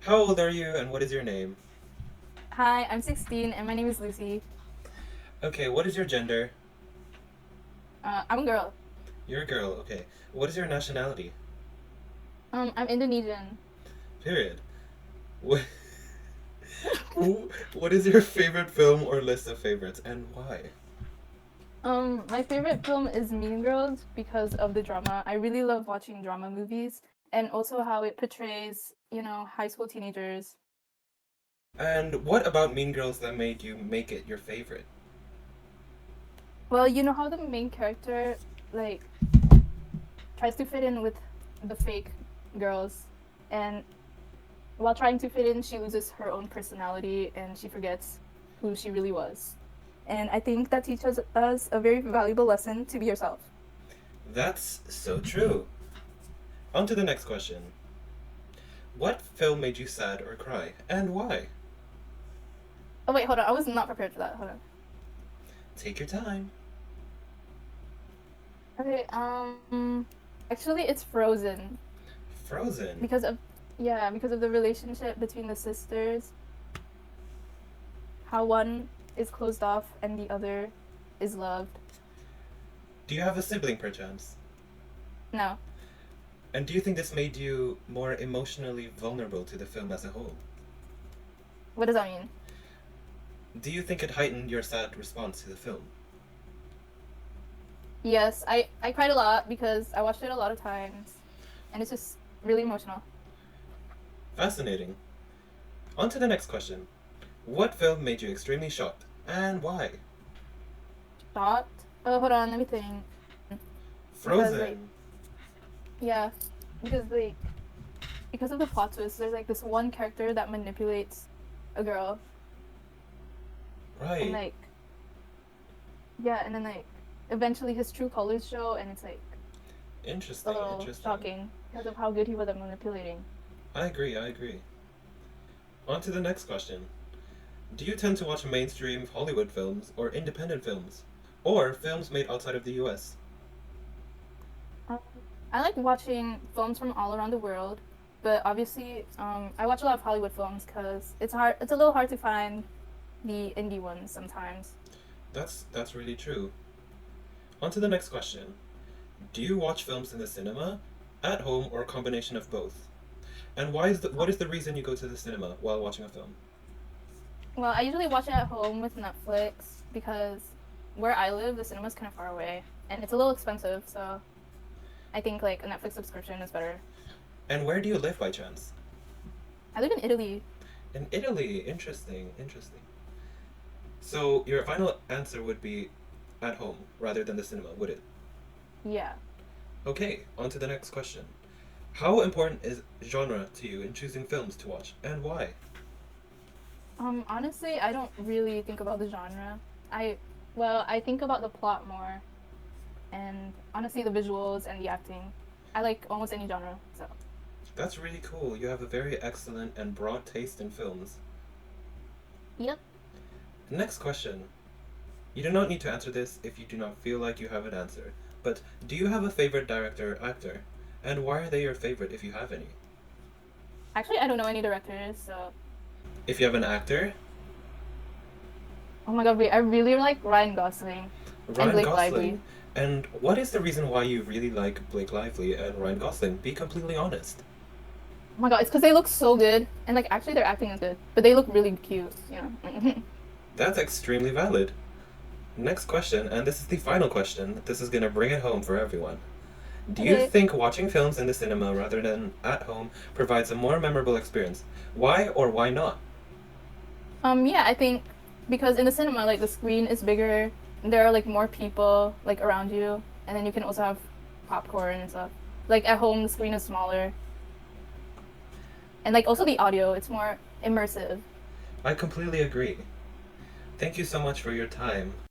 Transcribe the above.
How old are you and what is your name? Hi, I'm 16 and my name is Lucy. Okay, what is your gender? I'm a girl. You're a girl, okay. What is your nationality? I'm Indonesian. Period. What, what is your favorite film or list of favorites and why? My favorite film is Mean Girls because of the drama. I really love watching drama movies and also how it portrays, high school teenagers. And what about Mean Girls that made you make it your favorite? Well, you know how the main character like tries to fit in with the fake girls, and while trying to fit in, she loses her own personality and she forgets who she really was. And I think that teaches us a very valuable lesson to be yourself. That's so true. On to the next question. What film made you sad or cry and why? Oh wait, hold on. I was not prepared for that. Hold on. Take your time. Okay, actually it's Frozen Frozen. because of because of the relationship between the sisters, how one is closed off and the other is loved. Do you have a sibling perchance? No. And do you think this made you more emotionally vulnerable to the film as a whole? What does that mean? Do you think it heightened your sad response to the film? Yes, I cried a lot because I watched it a lot of times and it's just really emotional. Fascinating. On to the next question. What film made you extremely shocked and why? Shocked. Oh, hold on, let me think. Because like Frozen. yeah, because like because of the plot twist, there's like this one character that manipulates a girl and Right. like yeah, and then like eventually his true colors show, and it's like a Interesting, little interesting. shocking because of how good he was at manipulating. I agree, I agree. On to the next question. Do you tend to watch mainstream Hollywood films or independent films? Or films made outside of the US? Um, I like watching films from all around the world, but obviously, I watch a lot of Hollywood films because it's hard. It's a little hard to find the indie ones sometimes. That's really true. On to the next question. Do you watch films in the cinema, at home, or a combination of both? And what is the reason you go to the cinema while watching a film? Well, I usually watch it at home with Netflix because where I live, the cinema's kind of far away and it's a little expensive. So I think like a Netflix subscription is better. And where do you live by chance? I live in Italy. In Italy. Interesting, interesting. So your final answer would be at home rather than the cinema, would it? Yeah. Okay, on to the next question. How important is genre to you in choosing films to watch, and why? Honestly, I don't really think about the genre. I, well, I think about the plot more and honestly the visuals and the acting. I like almost any genre, so. That's really cool. You have a very excellent and broad taste in films. Yep. Next question. You do not need to answer this if you do not feel like you have an answer, but do you have a favorite director or actor? And why are they your favorite if you have any? Actually, I don't know any directors, so. If you have an actor, Oh my god, wait, I really like Ryan Gosling and Ryan Blake Gosling. Lively. And what is the reason why you really like Blake Lively and Ryan Gosling? Be completely honest. Oh my god, it's because they look so good, and like actually their acting is good, but they look really cute, That's extremely valid. Next question, and this is the final question. This is going to bring it home for everyone. Do you Okay. think watching films in the cinema rather than at home provides a more memorable experience? Why or why not? Yeah, I think because in the cinema, like the screen is bigger, and there are like more people like around you, and then you can also have popcorn and stuff. Like at home, the screen is smaller, and like also the audio, it's more immersive. I completely agree. Thank you so much for your time.